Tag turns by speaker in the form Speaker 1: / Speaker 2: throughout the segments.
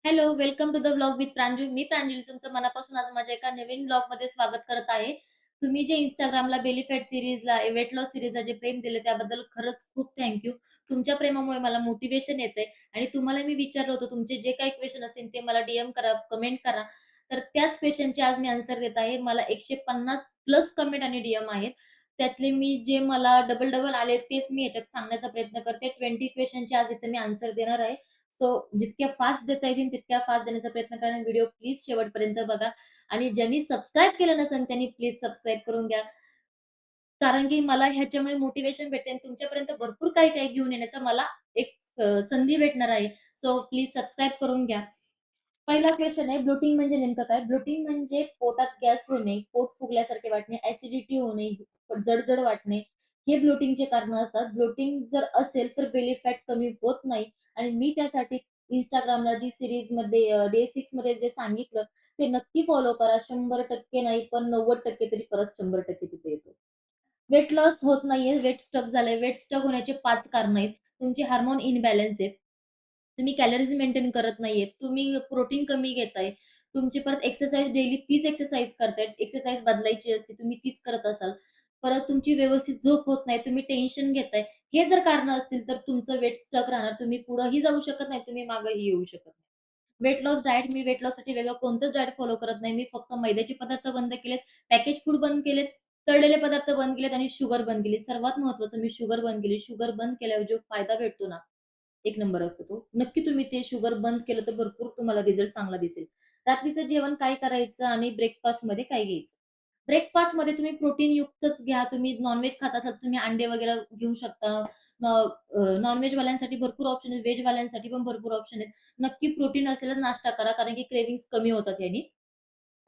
Speaker 1: Hello, welcome to the vlog with Pranju. मी प्रांजली तुमचं मनापासून आज माझ्या एका नवीन व्लॉगमध्ये स्वागत करत आहे. तुम्ही जे Instagramला बेली फॅट सीरीजला, वेट लॉस सीरीजला जे प्रेम दिले त्याबद्दल खरंच खूप थँक यू. तुमच्या प्रेमामुळे मला मोटिव्हेशन येतंय आणि तुम्हाला मी विचारलं होतं तुमचे जे काही क्वेशन असतील ते मला डीएम करा, कमेंट करा. तर त्याच क्वेशनचे आज मी आन्सर देत आहे. मला 150 प्लस कमेंट आणि डीएम आहेत. त्यातले मी जे मला डबल-डबल आले तेच मी ह्याच्यात सांगण्याचा प्रयत्न करते. 20 क्वेशनचे आज इथे मी आन्सर देणार आहे. सो जितक्या फास्ट देता येतील तितक्या फास्ट देण्याचा प्रयत्न करा. व्हिडिओ प्लीज शेवटपर्यंत बघा आणि ज्यांनी सबस्क्राईब केलं नसेल त्यांनी प्लीज सबस्क्राईब करून घ्या. कारण की मला ह्याच्यामुळे मोटिव्हेशन भेटते आणि तुमच्यापर्यंत भरपूर काही-काही घेऊन येण्याचा मला एक संधी भेटणार आहे. सो प्लीज सबस्क्राईब करून घ्या. पहिला क्वेशन आहे, ब्लोटिंग म्हणजे नेमकं काय? ब्लोटिंग म्हणजे पोटात गॅस होणे, पोट फुगल्यासारखे वाटणे, ॲसिडिटी होणे, जड-जड वाटणे, हे ब्लोटिंगचे कारणं असतात. ब्लोटिंग जर असेल तर बेली फॅट कमी होत नाही आणि मी त्यासाठी Instagramला जी सीरीजमध्ये डे 6 मध्ये जे सांगितलं ते नक्की फॉलो करा. 100% नाही पण 90% तरी फरक 100% तिथे येतो. वेट लॉस होत नाहीये, वेट स्टक झालंय. वेट स्टक होण्याचे 5 कारणं आहेत. तुमचे हार्मोन इनबॅलन्स आहेत. तुम्ही कॅलरीज मेंटेन करत नाहीये. तुम्ही प्रोटीन कमी घेताय. तुमची परत एक्सरसाइज डेली तीच एक्सरसाइज करताय. एक्सरसाइज बदलायची असते. तुम्ही तीच करत असाल. परत तुमची व्यवस्थित झोप होत नाही. तुम्ही टेन्शन घेताय. हे जर कारणं असतील तर तुमचं वेट स्टक राहणार. तुम्ही पुढेही जाऊ शकत नाही. तुम्ही मागेही येऊ शकत नाही. वेट लॉस डाएट मी वेट लॉससाठी वेगळं कोणतंच डाएट फॉलो करत नाही. मी फक्त मैद्याचे पदार्थ बंद केलेत, पॅकेज फूड बंद केलेत, तळलेले पदार्थ बंद केलेत आणि शुगर बंद केली. सर्वात महत्त्वाचं मी शुगर बंद केली. शुगर बंद केल्यावर जो फायदा भेटतो ना, एक नंबर असतो तो. नक्की तुम्ही ते शुगर बंद केलं तर भरपूर तुम्हाला रिझल्ट चांगला दिसेल. रात्रीचं जेवण काय करायचं आणि ब्रेकफास्टमध्ये काय घ्यायचं? ब्रेकफास्टमध्ये तुम्ही प्रोटीनयुक्तच घ्या. तुम्ही नॉन-व्हेज खात असाल तर तुम्ही अंडे वगैरे घेऊ शकता. नॉन-व्हेजवाल्यांसाठी भरपूर ऑप्शन आहेत. व्हेजवाल्यांसाठी पण भरपूर ऑप्शन आहेत. नक्की प्रोटीन असलेला नाश्ता करा, कारण की क्रेव्हिंग्ज कमी होतात यानी.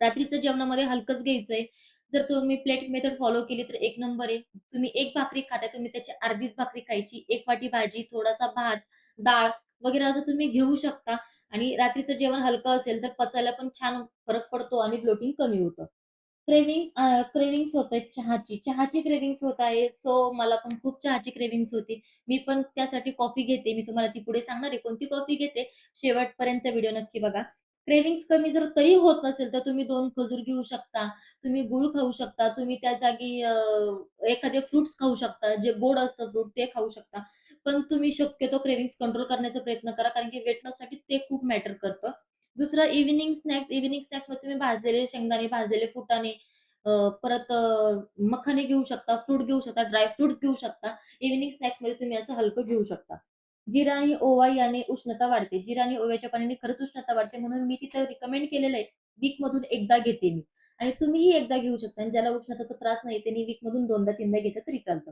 Speaker 1: रात्रीचं जेवणामध्ये हलकंच घ्यायचंय. जर तुम्ही प्लेट मेथड फॉलो केली तर एक नंबर आहे. तुम्ही एक भाकरी खाताय, तुम्ही त्याची अर्धीच भाकरी खायची. एक वाटी भाजी, थोडासा भात, डाळ वगैरे असं तुम्ही घेऊ शकता आणि रात्रीचं जेवण हलकं असेल तर पचायला पण छान फरक पडतो आणि ब्लोटिंग कमी होतं. क्रेव्हिंग्ज होत आहेत चहाची. चहाची क्रेव्हिंग्ज होत आहे. सो मला पण खूप चहाची क्रेव्हिंग्ज होती. मी पण त्यासाठी कॉफी घेते. मी तुम्हाला ती पुढे सांगणार आहे कोणती कॉफी घेते. शेवटपर्यंत व्हिडिओ नक्की बघा. क्रेव्हिंग्ज कमी जर तरी होत नसेल तर तुम्ही 2 खजूर घेऊ शकता. तुम्ही गूळ खाऊ शकता. तुम्ही त्या जागी एखादे फ्रुट्स खाऊ शकता. जे गोड असतं फ्रूट ते खाऊ शकता. पण तुम्ही शक्यतो क्रेव्हिंग्ज कंट्रोल करण्याचा प्रयत्न करा कारण की वेट लॉससाठी ते खूप मॅटर करतं. दुसरं इव्हनिंग स्नॅक्समध्ये तुम्ही भाजलेले शेंगदाणे, भाजलेले फुटाणे, परत मखाने घेऊ शकता, फ्रूट घेऊ शकता, ड्राय फ्रुट्स घेऊ शकता. इव्हनिंग स्नॅक्समध्ये तुम्ही असं हलकं घेऊ शकता. जिरा आणि ओवा याने उष्णता वाढते. जिरा आणि ओव्याच्या पाण्याने खरंच उष्णता वाढते म्हणून मी तिथं रिकमेंड केलेलं आहे. वीकमधून एकदा घेते मी आणि तुम्हीही एकदा घेऊ शकता आणि ज्याला उष्णतेचा त्रास नाही त्यांनी वीकमधून 2दा-3दा घेतलं तरी चालतं.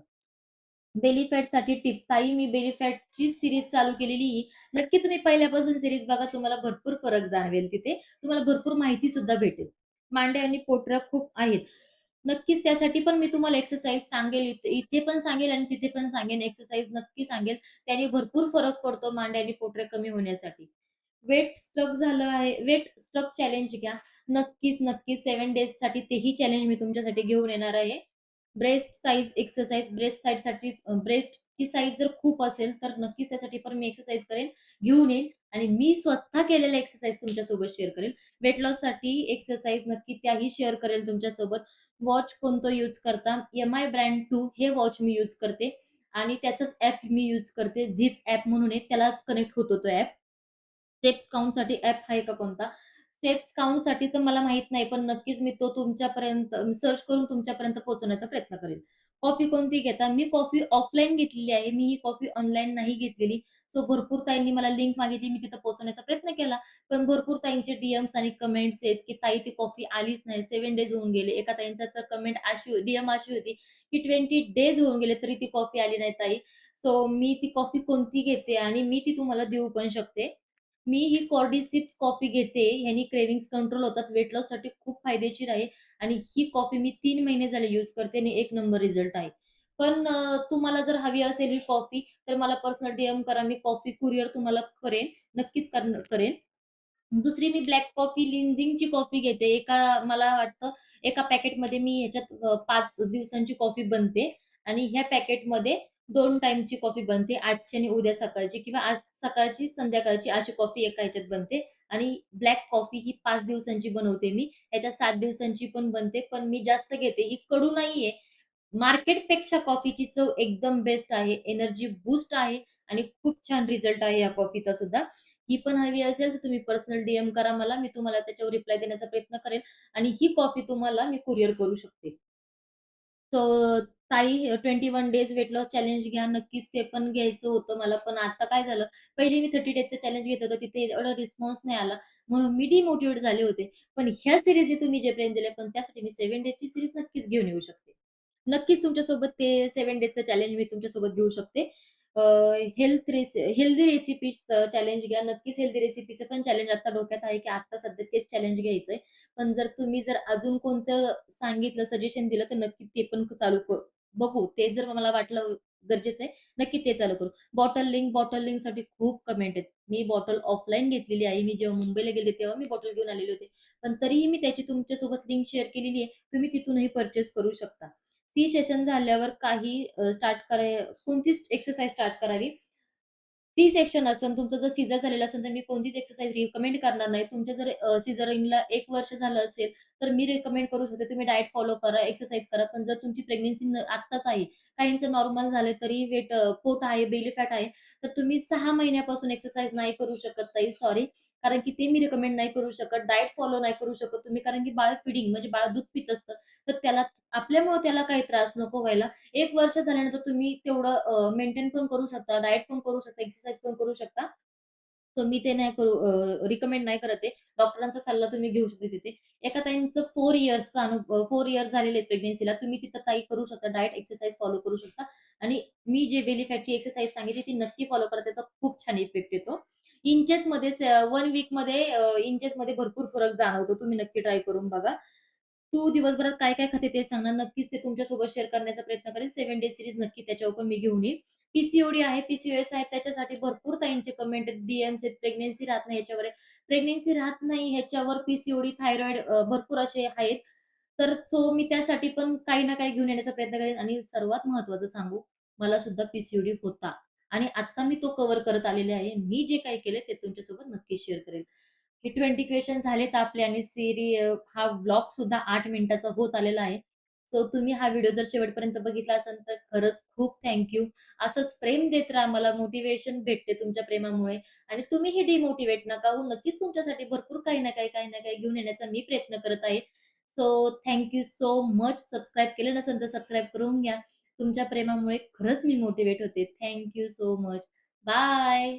Speaker 1: बेली फॅटसाठी टिप. ताई मी बेली फॅटची सीरीज चालू केलेली आहे. नक्की तुम्ही पहिल्यापासून सीरीज बघा. तुम्हाला भरपूर फरक जाणवेल तिथे. तुम्हाला भरपूर माहिती सुद्धा भेटेल. मांड्या आणि पोटऱ्या खूप आहेत. नक्कीच त्यासाठी पण मी तुम्हाला एक्सरसाइज सांगेल. इथे पण सांगेल आणि तिथे पण सांगेन. एक्सरसाइज नक्की सांगेल. त्याने भरपूर फरक पडतो मांड्या आणि पोटऱ्या कमी होण्यासाठी. वेट स्ट्रक झालं आहे. वेट स्ट्रक चॅलेंज घ्या. नक्कीच 7 डेजसाठी तेही चॅलेंज मी तुमच्यासाठी घेऊन येणार आहे. ब्रेस्ट साइज एक्सरसाइज ब्रेस्टची साइज जर खूप असेल तर नक्कीच त्यासाठी पण मी एक्सरसाइज करेन, घेऊन येईन आणि मी स्वतः केलेल्या एक्सरसाइज तुमच्यासोबत शेअर करेल. वेट लॉससाठी एक्सरसाइज नक्की त्याही शेअर करेल तुमच्यासोबत. वॉच कोणतं यूज करता? एम-आय ब्रँड 2 हे वॉच मी यूज करते आणि त्याचंच ॲप मी यूज करते. झिप ॲप म्हणून आहे त्यालाच कनेक्ट होतो तो ॲप. स्टेप्स काउंटसाठी ॲप आहे का कोणता? स्टेप्स काउंटसाठी तर मला माहीत नाही, पण नक्कीच मी तो तुमच्यापर्यंत सर्च करून तुमच्यापर्यंत पोहोचवण्याचा प्रयत्न करेन. कॉफी कोणती घेता? मी कॉफी ऑफलाईन घेतलेली आहे. मी ही कॉफी ऑनलाईन नाही घेतलेली. सो भरपूर ताईंनी मला लिंक मागितली. मी तिथं पोहोचवण्याचा प्रयत्न केला. पण भरपूर ताईंचे डीएम्स आणि कमेंट्स आहेत, की "ताई ती कॉफी आलीच नाही. 7 डेज होऊन गेले." एका ताईंचा तर कमेंट अशी डीएम अशी होती, की "20 डेज होऊन गेले तरी ती कॉफी आली नाही ताई." सो मी ती कॉफी कोणती घेते आणि मी ती तुम्हाला देऊ पण शकते. मी ही कॉर्डिसिप्स कॉफी घेते. ह्यानी क्रेव्हिंग्ज कंट्रोल होतात. वेट लॉससाठी खूप फायदेशीर आहे आणि ही कॉफी मी 3 महिने झाले यूज करते आणि एक नंबर रिझल्ट आहे. पण तुम्हाला जर हवी असेल ही कॉफी तर मला पर्सनल डीएम करा. मी कॉफी कुरिअर तुम्हाला करेन. नक्कीच करेन. दुसरी मी ब्लॅक कॉफी लिंजिंगची कॉफी घेते. मला वाटतं एका पॅकेटमध्ये मी ह्याच्यात 5 दिवसांची कॉफी बनते आणि ह्या पॅकेटमध्ये 2 टाईमची कॉफी बनते. आजची आणि उद्या सकाळची किंवा आज सकाळची, संध्याकाळची अशी कॉफी एका ह्याच्यात बनते आणि ब्लॅक कॉफी ही 5 दिवसांची बनवते मी. ह्याच्यात 7 दिवसांची पण बनते, पण मी जास्त घेते. ही कडू नाहीये. मार्केटपेक्षा कॉफीची चव एकदम बेस्ट आहे. एनर्जी बूस्ट आहे आणि खूप छान रिझल्ट आहे या कॉफीचा सुद्धा. ही पण हवी असेल तर तुम्ही पर्सनल डीएम करा मला. मी तुम्हाला त्याच्यावर रिप्लाय देण्याचा प्रयत्न करेन आणि ही कॉफी तुम्हाला मी कुरिअर करू शकते. सो ताई 21 डेज वेट लॉस चॅलेंज घ्या. नक्कीच ते पण घ्यायचं होतं मला. पण आता काय झालं, पहिले मी 30 डेजचं चॅलेंज घेत होते. तिथे एवढा रिस्पॉन्स नाही आला. म्हणून मी डिमोटिव्हेट झाले होते. पण ह्या सीरीजने तुम्ही जे प्रेम दिले, पण त्यासाठी मी 7 डेजची सीरीज नक्कीच घेऊन येऊ शकते. नक्कीच तुमच्यासोबत ते 7 डेजचं चॅलेंज मी तुमच्यासोबत घेऊ शकते. अ, हेल्दी रेसिपीचं चॅलेंज घ्या. नक्कीच हेल्दी रेसिपीचं पण चॅलेंज आता डोक्यात आहे, की आता सध्या तेच चॅलेंज घ्यायचंय. पण जर तुम्ही अजून कोणतं सांगितलं, सजेशन दिलं, तर नक्की ते पण चालू बघू. ते जर मला वाटलं गरजेचं आहे, नक्की ते चालू करू. बॉटल लिंकसाठी खूप कमेंट आहेत. मी बॉटल ऑफलाईन घेतलेली आहे. मी जेव्हा मुंबईला गेले तेव्हा मी बॉटल घेऊन आलेले होते. पण तरीही मी त्याची तुमच्यासोबत लिंक शेअर केलेली आहे. तुम्ही तिथूनही पर्चेस करू शकता. सी सेशन झाल्यावर कोणतीच एक्सरसाइज स्टार्ट करावी. सी सेक्शन असेल, तुमचं जर सीझर झालेलं असेल, तर मी कोणतीच एक्सरसाइज रिकमेंड करणार नाही. तुमच्या जर सीझरिंगला 1 वर्ष झालं असेल, तर मी रिकमेंड करू शकते. तुम्ही डाएट फॉलो करा, एक्सरसाइज करा. पण जर तुमची प्रेग्नन्सी आत्ताच आहे, काहींचं नॉर्मल झालं तरी पोट आहे, बेली फॅट आहे, तर तुम्ही 6 महिन्यापासून एक्सरसाइज नाही करू शकत ताई, सॉरी. कारण की ते मी रिकमेंड नाही करू शकत. डाएट फॉलो नाही करू शकत तुम्ही, कारण की बाळ फीडिंग म्हणजे बाळ दूध पित असतं. तर आपल्यामुळे त्याला काही त्रास नको व्हायला. 1 वर्ष झाल्यानंतर तुम्ही तेवढं मेंटेन पण करू शकता, डाएट पण करू शकता, एक्सरसाइज पण करू शकता. सो मी ते नाही रिकमेंड नाही करत आहे. डॉक्टरांचा सल्ला तुम्ही घेऊ शकता तिथे. एका ताईंचं 4 इयर्स झालेले आहेत प्रेग्नन्सीला. तुम्ही तिथं ताई करू शकता. डाएट, एक्सरसाइज फॉलो करू शकता आणि मी जे बेली फॅटची एक्सरसाइज सांगितली ती नक्की फॉलो करा. त्याचा खूप छान इफेक्ट येतो. इंचेसमध्ये 1 वीकमध्ये इंचेसमध्ये भरपूर फरक जाणवतो. तुम्ही नक्की ट्राय करून बघा. तू दिवसभरात काय-काय खाते ते सांगणार. नक्कीच ते तुमच्यासोबत शेअर करण्याचा प्रयत्न करेन. 7 डे सीरीज नक्की त्याच्यावर पण मी घेऊन येईन. पी आहे, पी-सी-ओ-एस आहे त्याच्यासाठी भरपूर ताईंचे कमेंट आहेत, डीएम्स आहेत. प्रेग्नन्सी राहत नाही ह्याच्यावर आहे. प्रेग्नन्सी राहत नाही ह्याच्यावर थायरॉइड भरपूर असे आहेत. तर सो मी त्यासाठी पण काही ना काही घेऊन येण्याचा प्रयत्न करेन आणि सर्वात महत्त्वाचं सांगू, मला सुद्धा पी होता आणि आता मी तो कव्हर करत आलेले आहे. मी जे काही केले ते तुमच्यासोबत नक्की शेअर करेन. हे 20 क्वेशन झालेत आपले आणि हा ब्लॉग सुद्धा 8 मिनिटाचा होत आलेला आहे. सो तुम्ही हा व्हिडिओ जर शेवटपर्यंत बघितला असेल तर खरंच खूप थँक यू. असंच प्रेम देत राहा. मला मोटिव्हेशन भेटते तुमच्या प्रेमामुळे आणि तुम्हीही डिमोटिव्हेट नका होऊ. नक्कीच तुमच्यासाठी भरपूर काही ना काही घेऊन येण्याचा मी प्रयत्न करत आहे. So thank you so much. Subscribe केलं नसेल तर सबस्क्राईब करून घ्या. तुमच्या प्रेमामुळे खरंच मी मोटिव्हेट होते. Thank you so much. Bye.